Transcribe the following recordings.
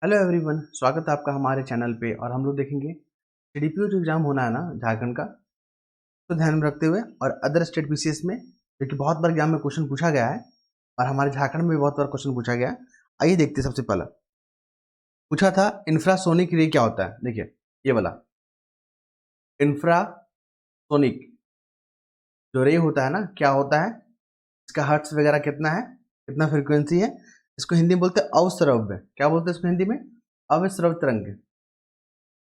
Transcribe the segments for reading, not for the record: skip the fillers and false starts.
Hello everyone, स्वागत है आपका हमारे चैनल पे। और हम लोग देखेंगे सीडीपीओ जो एग्जाम होना है ना झारखंड का, तो ध्यान में रखते हुए और अदर स्टेट बीसीएस में, जो कि बहुत बार एग्जाम में क्वेश्चन पूछा गया है और हमारे झारखंड में भी बहुत बार क्वेश्चन पूछा गया है। आइए देखते हैं। सबसे पहला पूछा था इंफ्रासोनिक रे क्या होता है। देखिए ये वाला इंफ्रासोनिक जो रे होता है ना, क्या होता है, इसका हर्ट्ज वगैरह कितना है, कितना फ्रिक्वेंसी है। इसको हिंदी में बोलते हैं अवश्रव्य। क्या बोलते हैं इसको हिंदी में? अवश्रव्य तरंग। ये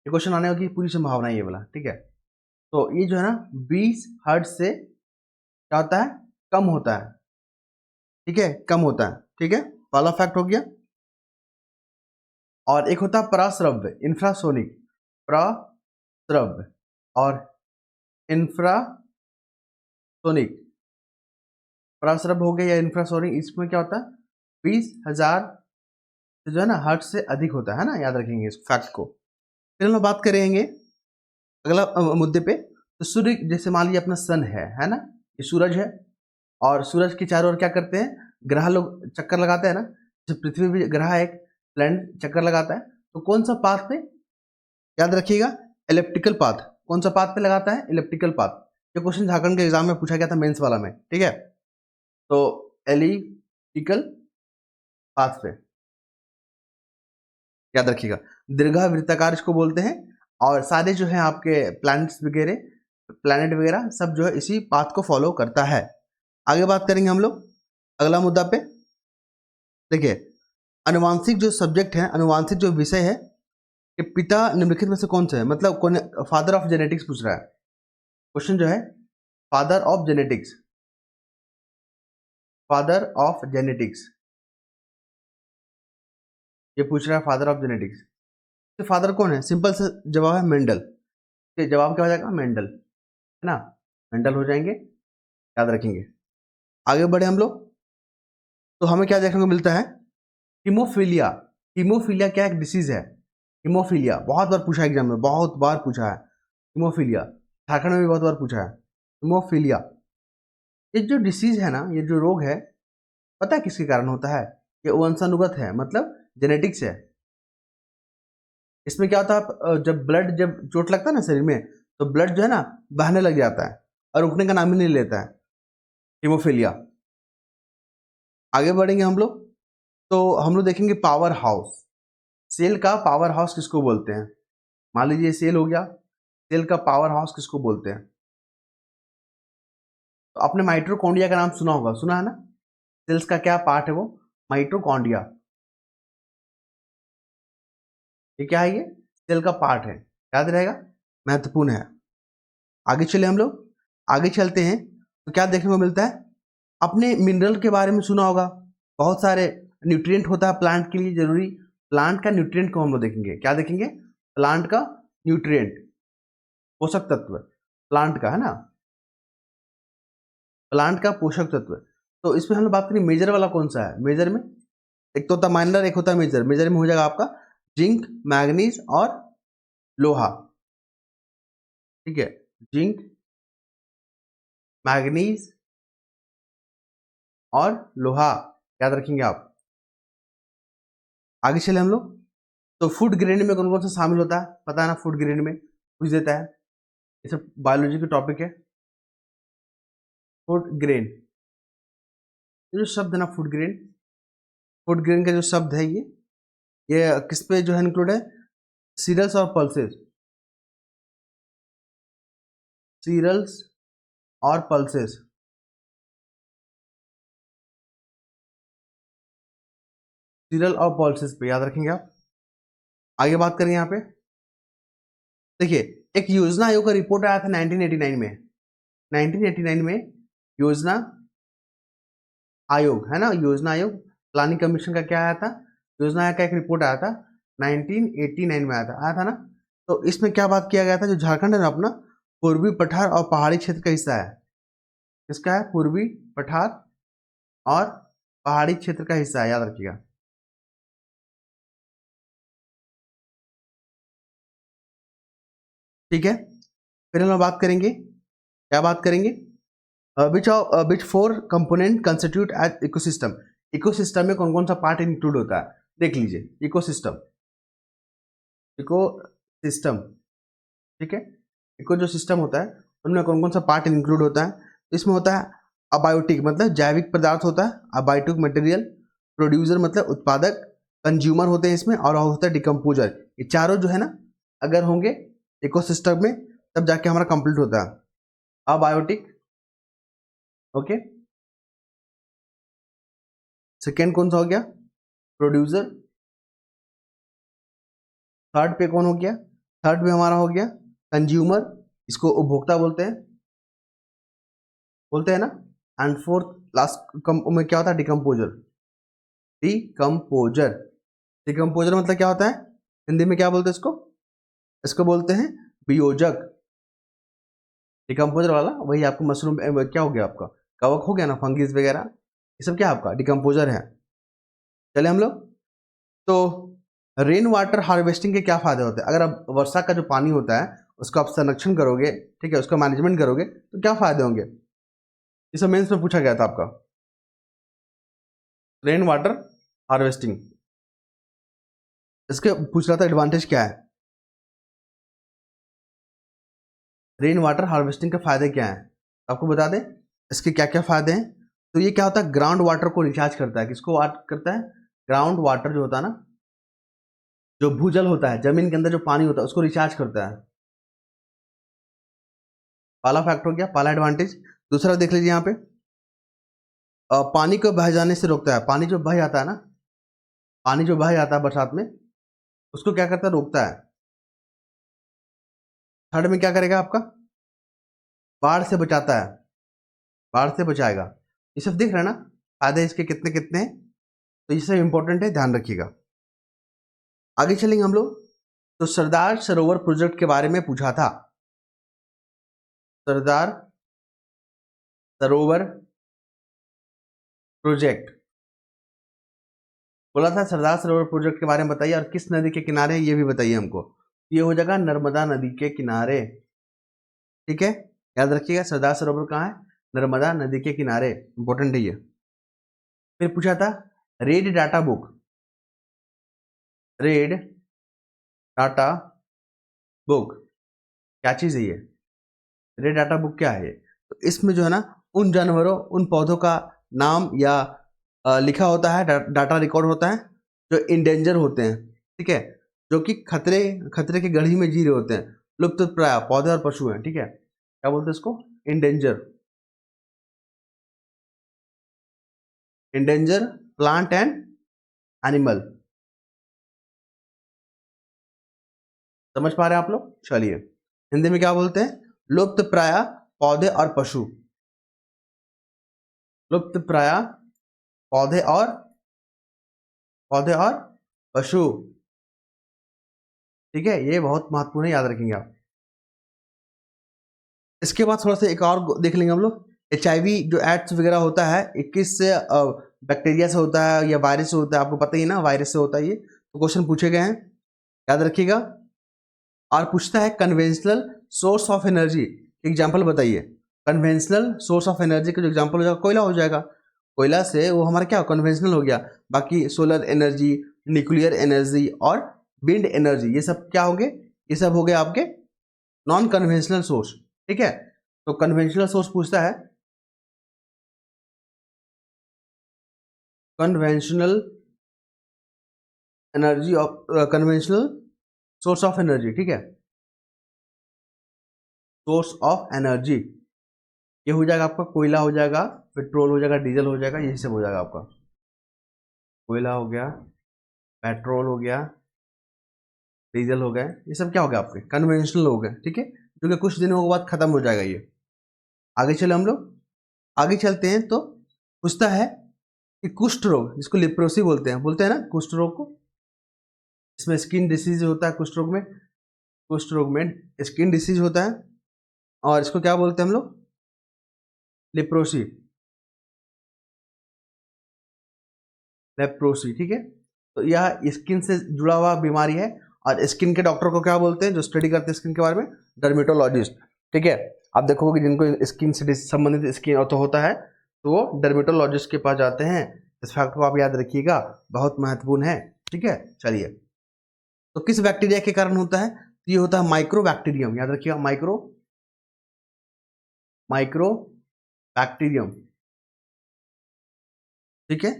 क्वेश्चन आने की पूरी संभावना है ये वाला, ठीक है। तो ये जो है ना 20 हर्ट्ज से क्या होता है, कम होता है, ठीक है, कम होता है, ठीक है। पहला फैक्ट हो गया। और एक होता है प्रस्रव्य, इंफ्रासोनिक, प्रस्रव्य और इंफ्रासोनिक। प्रस्रव्य हो गया या इंफ्रासोनिक, इसमें क्या होता है 20,000 से जो है ना हर्ट्ज से अधिक होता है ना, याद रखेंगे इस फैक्ट को। फिर हम बात करेंगे अगला मुद्दे पे। तो सूर्य, जैसे मान लीजिए अपना सन है ना, ये सूरज है और सूरज के चारों ओर क्या करते हैं, ग्रह लोग चक्कर लगाते हैं ना। जैसे पृथ्वी भी ग्रह एक प्लैनेट चक्कर लगाता है, तो कौन सा पाथ पे, याद रखिएगा, इलेप्टिकल पाथ। कौन सा पाथ पे लगाता है? Elliptical path. ये क्वेश्चन झारखंड के एग्जाम में पूछा गया था, मेंस वाला में, ठीक है। तो एलिप्टिकल पाथ पे याद रखिएगा। दीर्घवृत्ताकार इसको बोलते हैं। और सारे जो है आपके प्लैनेट्स वगैरह, प्लैनेट वगैरह सब जो है इसी पाथ को फॉलो करता है। आगे बात करेंगे हम लोग अगला मुद्दा पे। देखिए अनुवांशिक जो सब्जेक्ट है, अनुवांशिक जो विषय है, कि पिता निम्नलिखित में से कौन सा है, मतलब कौन, फादर ऑफ जेनेटिक्स पूछ रहा है क्वेश्चन जो है। Father of genetics, father of genetics ये पूछ रहा है, फादर ऑफ जेनेटिक्स। तो फादर कौन है? सिंपल सा जवाब है मेंडल। तो जवाब क्या हो जाएगा? मेंडल, है ना, मेंडल हो जाएंगे, याद रखेंगे। आगे बढ़े हम लोग, तो हमें क्या देखने को मिलता है, हीमोफीलिया। हीमोफीलिया क्या एक डिसीज है? हीमोफीलिया बहुत बार पूछा है एग्जाम में, बहुत बार पूछा है हीमोफीलिया। झारखंड में भी बहुत बार पूछा है हीमोफीलिया। ये जो डिसीज है ना, ये जो रोग है, पता है किसके कारण होता है? ये वंशानुगत है, मतलब जेनेटिक्स है। इसमें क्या होता है, जब ब्लड, जब चोट लगता है ना शरीर में, तो ब्लड जो है ना बहने लग जाता है और रुकने का नाम ही नहीं लेता है, हीमोफीलिया। आगे बढ़ेंगे हम लोग, तो हम लोग देखेंगे पावर हाउस। सेल का पावर हाउस किसको बोलते हैं? मान लीजिए सेल हो गया, सेल का पावर हाउस किसको बोलते हैं? तो आपने माइटोकॉन्ड्रिया का नाम सुना होगा, सुना है ना। सेल्स का क्या पार्ट है वो? माइटोकॉन्ड्रिया। ये क्या है? ये सेल का पार्ट है, याद रहेगा, महत्वपूर्ण है। आगे चले हम लोग, आगे चलते हैं तो क्या देखने को मिलता है, अपने मिनरल के बारे में सुना होगा, बहुत सारे न्यूट्रिएंट होता है प्लांट के लिए जरूरी। प्लांट का न्यूट्रिएंट को हम लोग देखेंगे, क्या देखेंगे? प्लांट का न्यूट्रिएंट, पोषक तत्व, प्लांट का, है ना, प्लांट का पोषक तत्व। तो इसमें हम लोग बात करें मेजर वाला कौन सा है? मेजर में एक तो होता है माइनर, एक होता है मेजर। मेजर में हो जाएगा आपका जिंक, मैग्नीज और लोहा, ठीक है। जिंक, मैग्नीज और लोहा, याद रखेंगे आप। आगे चले हम लोग, तो फूड ग्रेन में कौन कौन सा शामिल होता है, पता है ना, फूड ग्रेन में पूछ देता है, ये सब बायोलॉजी के टॉपिक है। फूड ग्रेन, ये जो शब्द है ना फूड ग्रेन, फूड ग्रेन का जो शब्द है ये किस पे जो है इंक्लूड है? सीरियल्स और पल्सेस, सीरियल्स और पल्सेस, सीरियल और पल्सेस पे याद रखेंगे आप। आगे बात करें यहाँ पे, देखिए एक योजना आयोग का रिपोर्ट आया था 1989 में। 1989 में योजना आयोग, है ना, योजना आयोग, प्लानिंग कमीशन का क्या आया था, योजना आयोग का एक रिपोर्ट आया था 1989 में, आया था ना। तो इसमें क्या बात किया गया था, जो झारखंड है ना अपना, पूर्वी पठार और पहाड़ी क्षेत्र का हिस्सा है। किसका है? पूर्वी पठार और पहाड़ी क्षेत्र का हिस्सा है, याद रखिएगा। ठीक है, फिर हम लोग बात करेंगे, क्या बात करेंगे, which four component constitute as ecosystem. Ecosystem में कौन कौन सा पार्ट इंक्लूड होता है, देख लीजिए। इकोसिस्टम, इको सिस्टम, ठीक है। इको जो सिस्टम होता है उनमें कौन कौन सा पार्ट इंक्लूड होता है? इसमें होता है अबायोटिक मतलब जैविक पदार्थ होता है, अबायोटिक मटेरियल, प्रोड्यूसर मतलब उत्पादक, कंज्यूमर होते हैं इसमें, और होता है डिकम्पोजर। ये चारों जो है ना अगर होंगे इकोसिस्टम में तब जाके हमारा कंप्लीट होता है। Abiotic, okay. सेकेंड कौन सा हो गया? प्रोड्यूसर। थर्ड पे कौन हो गया? थर्ड पे हमारा हो गया कंज्यूमर, इसको उपभोक्ता बोलते हैं ना। एंड फोर्थ लास्ट में क्या होता है? डिकम्पोजर। डिकम्पोजर, डिकम्पोजर मतलब क्या होता है? हिंदी में क्या बोलते हैं इसको? इसको बोलते हैं वियोजक। डिकम्पोजर वाला वही आपको मशरूम क्या हो गया आपका? कवक हो गया ना, फंगिस वगैरह, ये सब क्या आपका डिकम्पोजर है। चले हम लोग, तो रेन वाटर हार्वेस्टिंग के क्या फायदे होते हैं? अगर आप वर्षा का जो पानी होता है उसका आप संरक्षण करोगे, ठीक है, उसका मैनेजमेंट करोगे तो क्या फायदे होंगे? ये सब मेंस में पूछा गया था आपका। रेन वाटर हार्वेस्टिंग, इसके पूछ रहा था एडवांटेज क्या है, रेन वाटर हार्वेस्टिंग के फायदे क्या हैं, आपको बता दें इसके क्या क्या फायदे हैं। तो ये क्या होता है? ग्राउंड वाटर को रिचार्ज करता है। किसको वाट करता है? ग्राउंड वाटर जो होता है ना, जो भूजल होता है, जमीन के अंदर जो पानी होता है उसको रिचार्ज करता है। पहला फैक्ट हो गया, पहला एडवांटेज। दूसरा देख लीजिए यहाँ पे, पानी को बह जाने से रोकता है। पानी जो बह जाता है ना, पानी जो बह जाता है बरसात में, उसको क्या करता है? रोकता है। थर्ड में क्या करेगा आपका? बाढ़ से बचाता है, बाढ़ से बचाएगा। ये सब देख रहे हैं ना फायदे इसके कितने कितने हैं, तो ये सब इंपॉर्टेंट है, ध्यान रखिएगा। आगे चलेंगे हम लोग, तो सरदार सरोवर प्रोजेक्ट के बारे में पूछा था। सरदार सरोवर प्रोजेक्ट बोला था, सरदार सरोवर प्रोजेक्ट के बारे में बताइए, और किस नदी के किनारे है ये भी बताइए हमको। ये हो जाएगा नर्मदा नदी के किनारे, ठीक है, याद रखिएगा सरदार सरोवर कहाँ है? नर्मदा नदी के किनारे, इंपॉर्टेंट है ये। फिर पूछा था red data book, red data book क्या चीज है ये? रेड डाटा बुक क्या है ये? तो इसमें जो है ना उन जानवरों, उन पौधों का नाम या लिखा होता है, डाटा रिकॉर्ड होता है जो इंडेंजर होते हैं, ठीक है, जो कि खतरे खतरे की गढ़ी में जी रहे होते हैं, लुप्त प्राय पौधे और पशु हैं, ठीक है। क्या बोलते हैं इसको? Endanger, endanger plant and animal. समझ पा रहे हैं आप लोग? चलिए, हिंदी में क्या बोलते हैं? लुप्त प्राय पौधे और पशु, लुप्त प्राय पौधे और पशु, ठीक है, ये बहुत महत्वपूर्ण है, याद रखेंगे आप। इसके बाद थोड़ा सा एक और देख लेंगे हम लोग, HIV जो एड्स वगैरह होता है 21 से बैक्टीरिया से होता है या वायरस से होता है, आपको पता ही ना, वायरस से होता है ये, तो क्वेश्चन पूछे गए हैं, याद रखिएगा। और पूछता है conventional source of energy, example बताइए। कन्वेंशनल सोर्स ऑफ एनर्जी का जो एग्जाम्पल हो जाएगा कोयला हो जाएगा, कोयला से वो हमारा क्या कन्वेंशनल हो गया। बाकी सोलर एनर्जी, न्यूक्लियर एनर्जी और विंड एनर्जी, ये सब क्या हो गए? ये सब हो गए आपके नॉन कन्वेंशनल सोर्स, ठीक है। तो कन्वेंशनल सोर्स पूछता है conventional energy of conventional source of energy, ठीक है, सोर्स ऑफ एनर्जी ये हो जाएगा आपका कोयला हो जाएगा, पेट्रोल हो जाएगा, डीजल हो जाएगा, यही सब हो जाएगा आपका। कोयला हो गया, पेट्रोल हो गया, डीजल हो गए, ये सब क्या हो गया आपके? कन्वेंशनल हो गए, ठीक है, जो कि कुछ दिनों के बाद खत्म हो जाएगा ये। आगे चले हम लोग, आगे चलते हैं तो पूछता है कि कुष्ठ रोग, जिसको लिप्रोसी बोलते हैं ना कुष्ठ रोग को, इसमें स्किन डिसीज होता है कुष्ठ रोग में, कुष्ठ रोग में स्किन डिसीज होता है, और इसको क्या बोलते हैं हम लोग? लेप्रोसी, लेप्रोसी, ठीक है। तो यह स्किन से जुड़ा हुआ बीमारी है, और स्किन के डॉक्टर को क्या बोलते हैं? जो स्टडी करते हैं स्किन के बारे में, डर्मेटोलॉजिस्ट, ठीक है। आप देखोगे कि जिनको स्किन से संबंधित स्किन तो होता है तो वो डर्मेटोलॉजिस्ट के पास जाते हैं। इस फैक्ट को आप याद रखिएगा, बहुत महत्वपूर्ण है, ठीक है। चलिए, तो किस बैक्टीरिया के कारण होता है? तो ये होता है माइक्रोबैक्टीरियम, याद रखिएगा, माइक्रोबैक्टीरियम। ठीक है,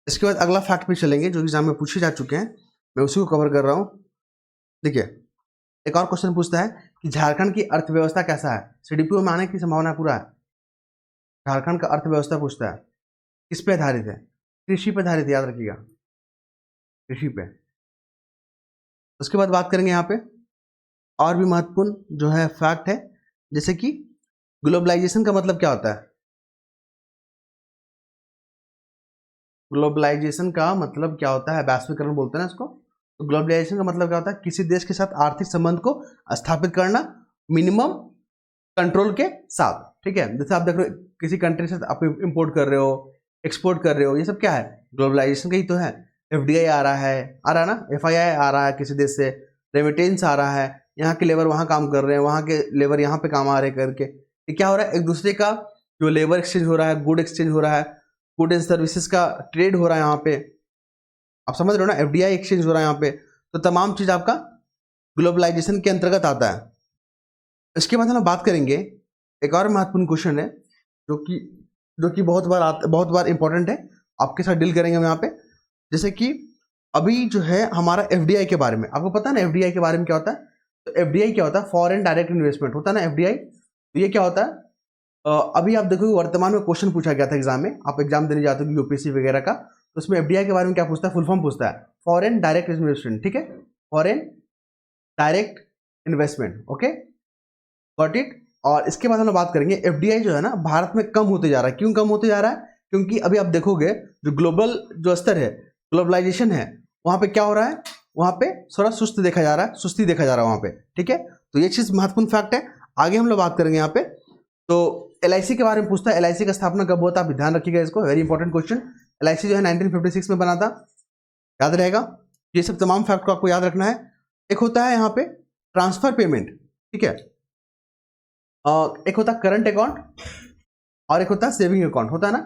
इसके बाद अगला फैक्ट पे चलेंगे जो एग्जाम में पूछे जा चुके हैं, मैं उसी को कवर कर रहा हूं। देखिए, एक और क्वेश्चन पूछता है कि झारखंड की अर्थव्यवस्था कैसा है? सीडीपीओ में आने की संभावना पूरा है। झारखंड का अर्थव्यवस्था पूछता है, किस पे आधारित है? कृषि पे आधारित, याद रखिएगा, कृषि पे। उसके बाद बात करेंगे यहाँ पे और भी महत्वपूर्ण जो है फैक्ट है, जैसे कि ग्लोबलाइजेशन का मतलब क्या होता है? ग्लोबलाइजेशन का मतलब क्या होता है? वैश्वीकरण बोलते हैं ना इसको। तो ग्लोबलाइजेशन का मतलब क्या होता है? किसी देश के साथ आर्थिक संबंध को स्थापित करना मिनिमम कंट्रोल के साथ। ठीक है, जैसे आप देख रहे हो किसी कंट्री से आप इंपोर्ट कर रहे हो, एक्सपोर्ट कर रहे हो, ये सब क्या है? ग्लोबलाइजेशन का ही तो है। एफडीआई आ रहा है ना, एफआईआई आ रहा है किसी देश से, रेमिटेंस आ रहा है, यहाँ के लेबर वहाँ काम कर रहे हैं, वहाँ के लेबर यहाँ पे काम आ रहे करके, ये क्या हो रहा है? एक दूसरे का जो लेबर एक्सचेंज हो रहा है, गुड एक्सचेंज हो रहा है, गुड एंड सर्विसेज का ट्रेड हो रहा है यहाँ पे, आप समझ रहे हो ना, एफडीआई एक्सचेंज हो रहा है यहाँ पे। तो तमाम चीज आपका ग्लोबलाइजेशन के अंतर्गत आता है। इसके बाद हम बात करेंगे एक और महत्वपूर्ण क्वेश्चन है जो कि बहुत बार इंपॉर्टेंट है, आपके साथ डील करेंगे हम यहाँ पे। जैसे कि अभी जो है हमारा एफडीआई के बारे में, आपको पता है ना एफडीआई के बारे में क्या होता है? तो एफडीआई क्या होता है? फॉरेन डायरेक्ट इन्वेस्टमेंट होता है ना एफडीआई। तो ये क्या होता है? अभी आप देखोगे वर्तमान में क्वेश्चन पूछा गया था एग्जाम में, आप एग्जाम देने जाते हो यूपीएससी वगैरह का, तो उसमें एफडीआई के बारे में क्या पूछता है? फुल फॉर्म पूछता है, फॉरेन डायरेक्ट इन्वेस्टमेंट। ठीक है, foreign direct investment. Okay, got it. और इसके बाद हम लोग बात करेंगे एफडीआई जो है ना भारत में कम होते जा रहा है। क्यों कम होते जा रहा है? क्योंकि अभी आप देखोगे जो ग्लोबल जो स्तर है, ग्लोबलाइजेशन है, वहां पे क्या हो रहा है? वहां पे थोड़ा सुस्ती देखा जा रहा है वहां पे। ठीक है, तो ये चीज महत्वपूर्ण फैक्ट है। आगे हम लोग बात करेंगे यहाँ पे, तो एलआईसी के बारे में पूछता है, एलआईसी का स्थापना कब हुआ था? आप ध्यान रखिएगा इसको, वेरी इंपॉर्टेंट क्वेश्चन। एलआईसी जो है 1956 में बना था, याद रहेगा। ये सब तमाम फैक्ट को आपको याद रखना है। एक होता है यहाँ पे ट्रांसफर पेमेंट, ठीक है, एक होता है करंट अकाउंट और एक होता है सेविंग अकाउंट, होता है ना,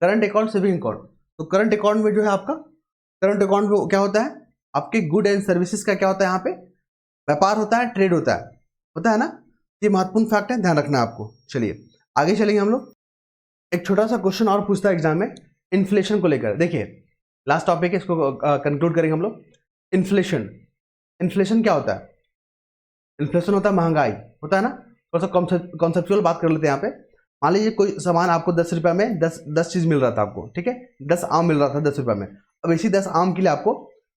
करंट अकाउंट, सेविंग अकाउंट। तो करंट अकाउंट में जो है आपका, करंट अकाउंट में क्या होता है? आपके गुड एंड सर्विसेज का क्या होता है? यहाँ पे व्यापार होता है, ट्रेड होता है ना। ये महत्वपूर्ण फैक्ट है, ध्यान रखना है आपको। चलिए आगे चलेंगे हम लोग। एक छोटा सा क्वेश्चन और पूछता है एग्जाम में इन्फ्लेशन को लेकर। देखिए लास्ट टॉपिक है, इसको कंक्लूड करेंगे हम लोग। इन्फ्लेशन क्या होता है? इन्फ्लेशन होता है महंगाई, होता है ना। थोड़ा सा कॉन्सेप्चुअल बात कर लेते हैं यहाँ पे। मान लीजिए कोई सामान आपको 10 रुपये में 10 चीज मिल रहा था आपको, ठीक है, 10 आम मिल रहा था 10 रुपये में। अब इसी 10 आम के लिए आपको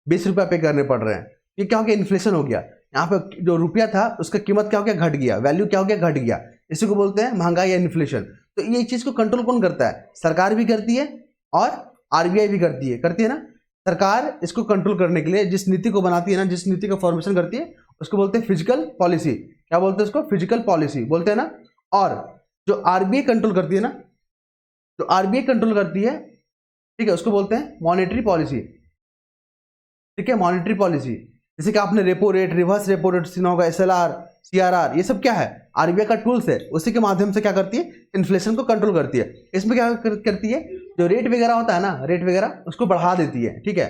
20 रुपये पे करने पड़ रहे हैं। ये क्या हो गया? इन्फ्लेशन हो गया। यहाँ पे जो रुपया था उसका कीमत क्या हो गया? घट गया, वैल्यू क्या हो गया? घट गया। इसी को बोलते हैं महंगाई या इन्फ्लेशन। तो ये चीज को कंट्रोल कौन करता है? सरकार भी करती है और आरबीआई भी करती है ना। सरकार इसको कंट्रोल करने के लिए जिस नीति को बनाती है ना, जिस नीति का फॉर्मेशन करती है, उसको बोलते हैं फिजिकल पॉलिसी। क्या बोलते हैं उसको? फिजिकल पॉलिसी बोलते हैं ना। और जो आरबीआई कंट्रोल करती है ना, जो आरबीआई कंट्रोल करती है, ठीक है, उसको बोलते हैं मॉनेटरी पॉलिसी। ठीक है, मॉनेटरी पॉलिसी। जैसे कि आपने repo rate, reverse repo rate सुना होगा, एसएलआर, सीआरआर, ये सब क्या है? आरबीआई का टूल्स है। उसी के माध्यम से क्या करती है? इन्फ्लेशन को कंट्रोल करती है। इसमें क्या करती है? जो रेट वगैरह होता है ना, रेट वगैरह उसको बढ़ा देती है, ठीक है,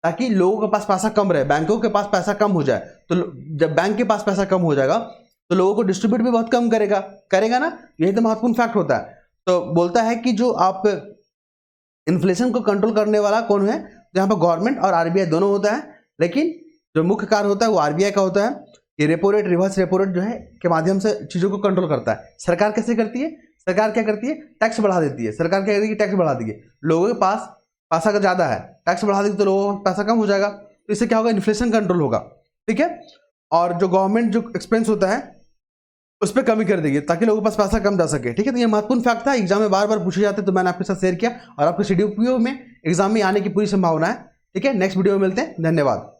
ताकि लोगों के पास पैसा कम रहे, बैंकों के पास पैसा कम हो जाए। तो जब बैंक के पास पैसा कम हो जाएगा तो लोगों को डिस्ट्रीब्यूट भी बहुत कम करेगा ना। यही तो महत्वपूर्ण फैक्ट होता है। तो बोलता है कि जो आप इन्फ्लेशन को कंट्रोल करने वाला कौन है? जहां पर गवर्नमेंट और आरबीआई दोनों होता है, लेकिन जो मुख्य कार्य होता है वो आरबीआई का होता है। ये repo rate, reverse repo rate जो है के माध्यम से चीजों को कंट्रोल करता है। सरकार कैसे करती है? सरकार क्या करती है? टैक्स बढ़ा देती है। सरकार क्या करेगी? टैक्स बढ़ा देगी। लोगों के पास पैसा का ज्यादा है, टैक्स बढ़ा देगी तो लोगों का पैसा कम हो जाएगा। तो इससे क्या होगा? इन्फ्लेशन कंट्रोल होगा, ठीक है। और जो गवर्नमेंट जो एक्सपेंस होता है उस पर कमी कर देगी ताकि लोगों के पास पैसा कम जा सके, ठीक है। तो ये महत्वपूर्ण फैक्ट था, एग्जाम में बार बार पूछे जाते, तो मैंने आपके साथ शेयर किया। और आपको सीडीपीओ में एग्जाम में आने की पूरी संभावना है, ठीक है। नेक्स्ट वीडियो में मिलते हैं, धन्यवाद।